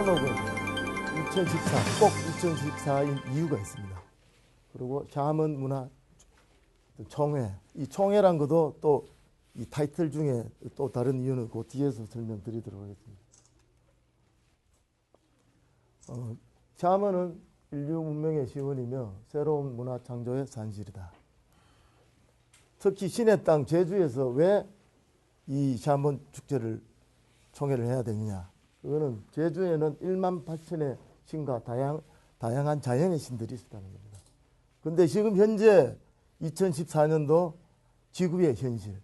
제목은 2014, 꼭 2014인 이유가 있습니다. 그리고 샤먼 문화 총회, 이 총회란 것도 또 이 타이틀 중에 또 다른 이유는 그 뒤에서 설명드리도록 하겠습니다. 샤먼은 인류 문명의 시원이며 새로운 문화 창조의 산실이다. 특히 신의 땅 제주에서 왜 이 샤먼 축제를 총회를 해야 되느냐. 그거는 제주에는 1만 8천의 신과 다양한 자연의 신들이 있었다는 겁니다. 그런데 지금 현재 2014년도 지구의 현실.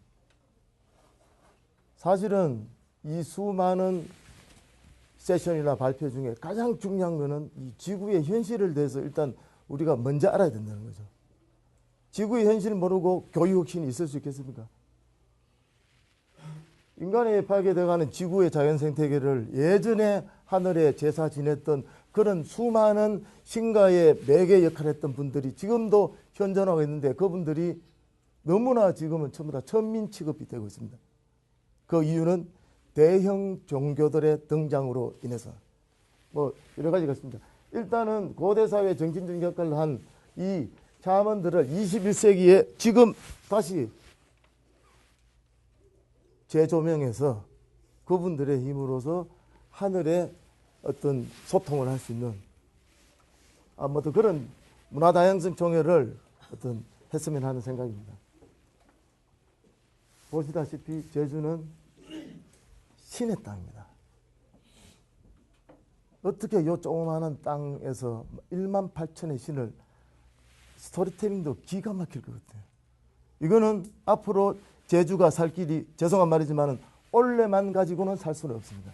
사실은 이 수많은 세션이나 발표 중에 가장 중요한 것은 이 지구의 현실을 대해서 일단 우리가 먼저 알아야 된다는 거죠. 지구의 현실을 모르고 교육혁신이 있을 수 있겠습니까? 인간에 파괴돼가는 지구의 자연생태계를 예전에 하늘에 제사 지냈던 그런 수많은 신과의 매개 역할을 했던 분들이 지금도 현존하고 있는데 그분들이 너무나 지금은 전부 다 천민 취급이 되고 있습니다. 그 이유는 대형 종교들의 등장으로 인해서 뭐 여러 가지가 있습니다. 일단은 고대사회 정신적 역할을 한 이 샤먼들을 21세기에 지금 다시 재조명해서 그분들의 힘으로서 하늘의 어떤 소통을 할 수 있는 아무튼 그런 문화다양성 총회를 어떤 했으면 하는 생각입니다. 보시다시피 제주는 신의 땅입니다. 어떻게 이 조그마한 땅에서 1만 8천의 신을 스토리텔링도 기가 막힐 것 같아요. 이거는 앞으로 제주가 살 길이 죄송한 말이지만 올레만 가지고는 살 수는 없습니다.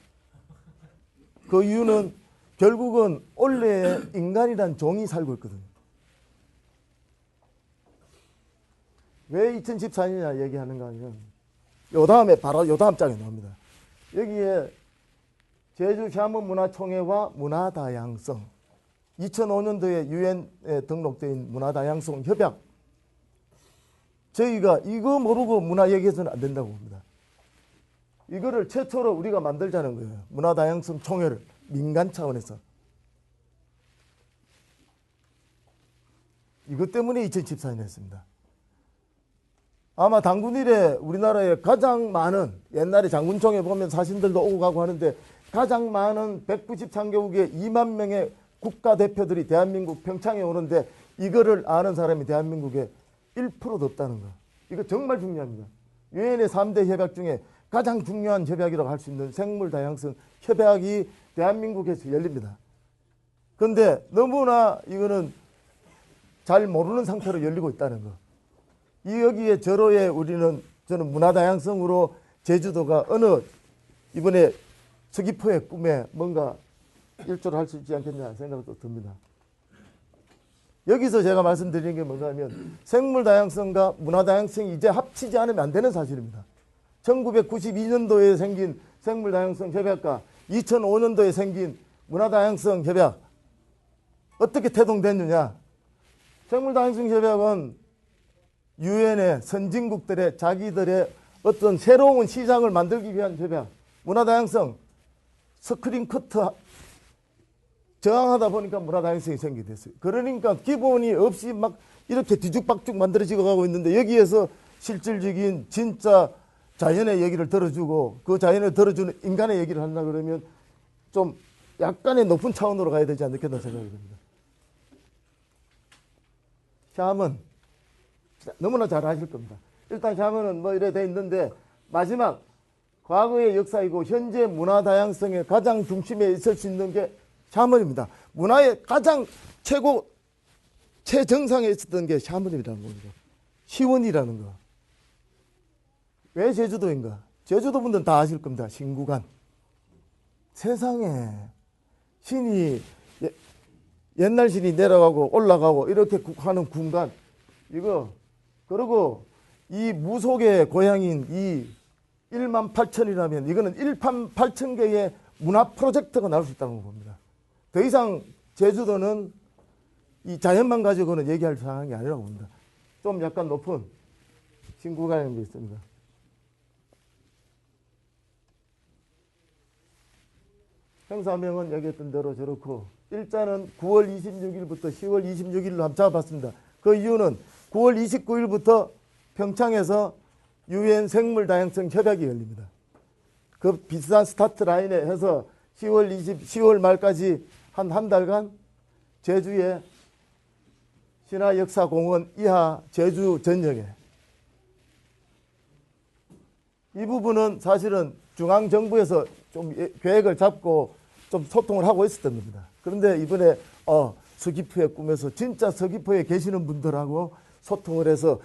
그 이유는 결국은 올레에 인간이란 종이 살고 있거든요. 왜 2014년이냐 얘기하는가 하면 요 다음에 바로 요 다음 장에 나옵니다. 여기에 제주 샤먼 문화총회와 문화다양성 2005년도에 유엔에 등록된 문화다양성 협약 저희가 이거 모르고 문화 얘기해서는 안 된다고 봅니다. 이거를 최초로 우리가 만들자는 거예요. 문화다양성 총회를 민간 차원에서. 이것 때문에 2014년에 했습니다. 아마 당군 이래 우리나라에 가장 많은 옛날에 장군총회 보면 사신들도 오고 가고 하는데 가장 많은 193개국의 2만 명의 국가대표들이 대한민국 평창에 오는데 이거를 아는 사람이 대한민국에 1%도 없다는 거. 이거 정말 중요합니다. 유엔의 3대 협약 중에 가장 중요한 협약이라고 할 수 있는 생물다양성 협약이 대한민국에서 열립니다. 그런데 너무나 이거는 잘 모르는 상태로 열리고 있다는 거. 여기에 저로에 저는 문화다양성으로 제주도가 어느 이번에 서귀포의 꿈에 뭔가 일조를 할 수 있지 않겠냐 생각도 듭니다. 여기서 제가 말씀드리는 게 뭔가 하면 생물다양성과 문화다양성이 이제 합치지 않으면 안 되는 사실입니다. 1992년도에 생긴 생물다양성 협약과 2005년도에 생긴 문화다양성 협약 어떻게 태동됐느냐. 생물다양성 협약은 유엔의 선진국들의 자기들의 어떤 새로운 시장을 만들기 위한 협약. 문화다양성 스크린 커터 저항하다 보니까 문화다양성이 생기게 됐어요. 그러니까 기본이 없이 막 이렇게 뒤죽박죽 만들어지고 가고 있는데 여기에서 실질적인 진짜 자연의 얘기를 들어주고 그 자연을 들어주는 인간의 얘기를 한다 그러면 좀 약간의 높은 차원으로 가야 되지 않겠나 생각이 듭니다. 샤먼 너무나 잘 아실 겁니다. 일단 샤먼은 뭐 이래 돼 있는데 마지막 과거의 역사이고 현재 문화다양성의 가장 중심에 있을 수 있는 게 샤먼입니다. 문화의 가장 최정상에 있었던 게 샤먼이라는 겁니다. 시원이라는 거. 왜 제주도인가? 제주도 분들은 다 아실 겁니다. 신구간. 세상에 신이 옛날 신이 내려가고 올라가고 이렇게 하는 군간 이거 그리고 이 무속의 고향인 이 1만 8천이라면 이거는 1만 8천 개의 문화 프로젝트가 나올 수 있다는 겁니다. 더 이상 제주도는 이 자연만 가지고는 얘기할 상황이 아니라고 봅니다. 좀 약간 높은 신구간인 게 있습니다. 행사명은 얘기했던 대로 저렇고 일자는 9월 26일부터 10월 26일로 한번 잡아봤습니다. 그 이유는 9월 29일부터 평창에서 유엔 생물 다양성 협약이 열립니다. 그 비슷한 스타트 라인에 해서 10월 말까지 한 달간 제주의 신화역사공원 이하 제주 전역에 이 부분은 사실은 중앙정부에서 좀 계획을 잡고 좀 소통을 하고 있었던 겁니다. 그런데 이번에 서귀포에 꿈에서 진짜 서귀포에 계시는 분들하고 소통을 해서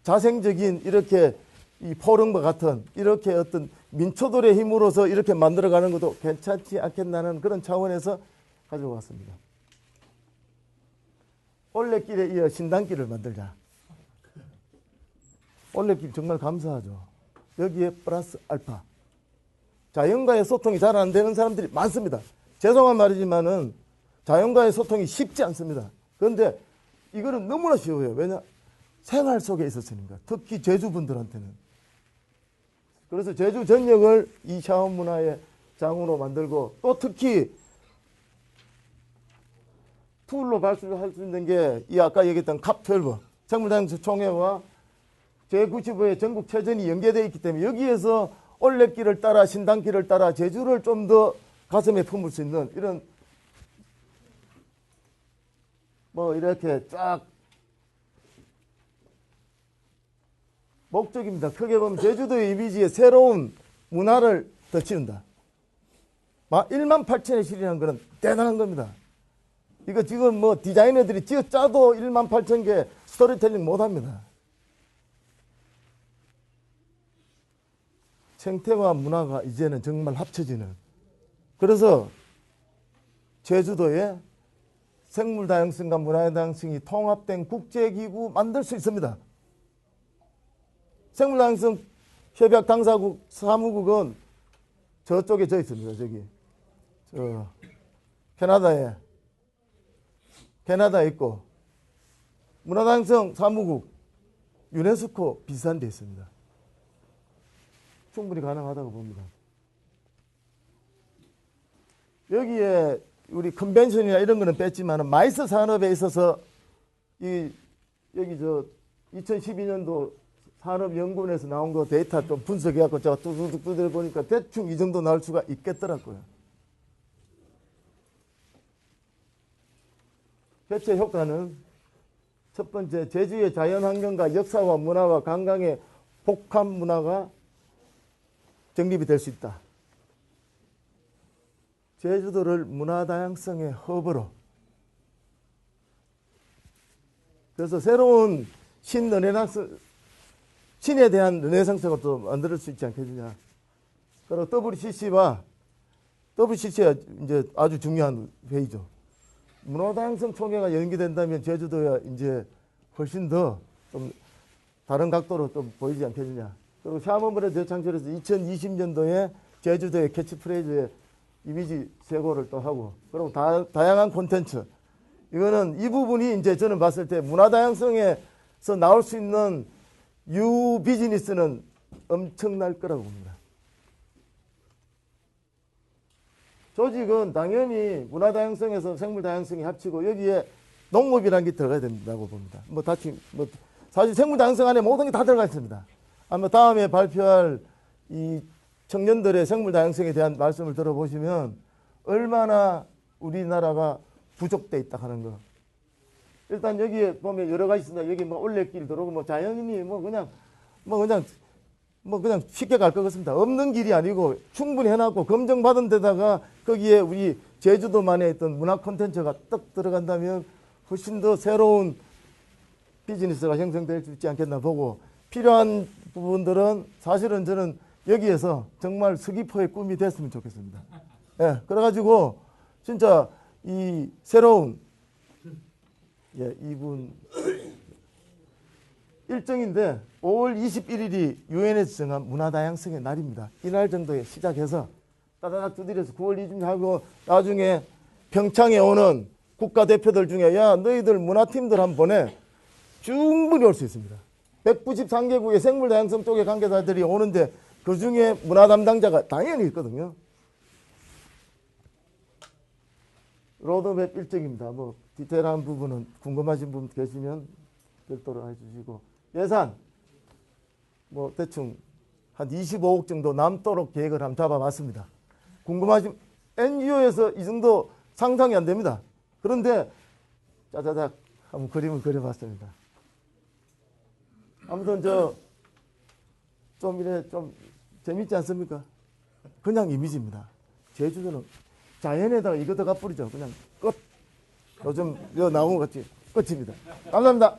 자생적인 이렇게 이 포럼과 같은 이렇게 어떤 민초들의 힘으로서 이렇게 만들어가는 것도 괜찮지 않겠나는 그런 차원에서 가지고 왔습니다. 올레길에 이어 신단길을 만들자. 올레길 정말 감사하죠. 여기에 플러스 알파. 자연과의 소통이 잘 안 되는 사람들이 많습니다. 죄송한 말이지만은 자연과의 소통이 쉽지 않습니다. 그런데 이거는 너무나 쉬워요. 왜냐? 생활 속에 있었으니까. 특히 제주분들한테는. 그래서 제주 전역을 이 샤원 문화의 장으로 만들고 또 특히 툴로 발표할 수 있는 게 이 아까 얘기했던 캅12 생물다양성 총회와 제95의 전국체전이 연계되어 있기 때문에 여기에서 올레길을 따라 신단길을 따라 제주를 좀 더 가슴에 품을 수 있는 이런 뭐 이렇게 쫙 목적입니다. 크게 보면 제주도의 이미지에 새로운 문화를 덧치운다. 18,000에 실현한 것은 대단한 겁니다. 이거 지금 뭐 디자이너들이 짜도 18,000개 스토리텔링 못합니다. 생태와 문화가 이제는 정말 합쳐지는. 그래서 제주도에 생물 다양성과 문화의 다양성이 통합된 국제기구 만들 수 있습니다. 생물 다양성 협약 당사국 사무국은 저쪽에 져 있습니다. 저기 캐나다에 있고 문화다양성 사무국 유네스코 비슷한 데 있습니다. 충분히 가능하다고 봅니다. 여기에 우리 컨벤션이나 이런 거는 뺐지만 마이스 산업에 있어서 여기 2012년도 산업연구원에서 나온 거 데이터 좀 분석해갖고 제가 뚝뚝뚝 두드려 보니까 대충 이 정도 나올 수가 있겠더라고요. 개체 효과는 첫 번째, 제주의 자연환경과 역사와 문화와 관광의 복합 문화가 정립이 될 수 있다. 제주도를 문화다양성의 허브로. 그래서 새로운 신에 대한 르네상스가 또 만들 수 있지 않겠느냐. 그리고 WCC가 이제 아주 중요한 회의죠. 문화다양성 총회가 연기된다면 제주도야 이제 훨씬 더 좀 다른 각도로 좀 보이지 않겠느냐. 그리고 샤먼물의 대창절에서 2020년도에 제주도의 캐치프레이즈에 이미지 제고를 또 하고, 그리고 다양한 콘텐츠. 이거는 이 부분이 이제 저는 봤을 때 문화다양성에서 나올 수 있는 비즈니스는 엄청날 거라고 봅니다. 조직은 당연히 문화다양성에서 생물다양성이 합치고 여기에 농업이라는 게 들어가야 된다고 봅니다. 사실 생물다양성 안에 모든 게 다 들어가 있습니다. 아마 다음에 발표할 이 청년들의 생물다양성에 대한 말씀을 들어보시면 얼마나 우리나라가 부족돼 있다 하는 거. 일단 여기에 보면 여러 가지 있습니다. 여기 뭐 올레길 들어오고 자연인이 그냥 쉽게 갈 것 같습니다. 없는 길이 아니고 충분히 해놨고 검증받은 데다가 거기에 우리 제주도만의 어떤 문화 콘텐츠가 딱 들어간다면 훨씬 더 새로운 비즈니스가 형성될 수 있지 않겠나 보고, 필요한 부분들은 사실은 저는 여기에서 정말 서귀포의 꿈이 됐으면 좋겠습니다. 예, 그래가지고 진짜 이 새로운 이분 일정인데 5월 21일이 유엔에서 정한 문화다양성의 날입니다. 이날 정도에 시작해서 따다닥 두드려서 9월 2일 하고 나중에 평창에 오는 국가대표들 중에 야 너희들 문화팀들 한번 보내. 충분히 올 수 있습니다. 193개국의 생물다양성 쪽의 관계자들이 오는데 그 중에 문화 담당자가 당연히 있거든요. 로드맵 일정입니다. 뭐 디테일한 부분은 궁금하신 분 계시면 별도로 해주시고, 예산 뭐 대충 한 25억 정도 남도록 계획을 한번 잡아봤습니다. 궁금하신 NGO에서 이 정도 상상이 안 됩니다. 그런데 짜자작 한번 그림을 그려봤습니다. 아무튼 좀 이래 좀 재밌지 않습니까? 그냥 이미지입니다. 제주도는 자연에다가 이거 다 뿌리죠. 그냥 끝. 요즘 나온 것 같이 끝입니다. 감사합니다.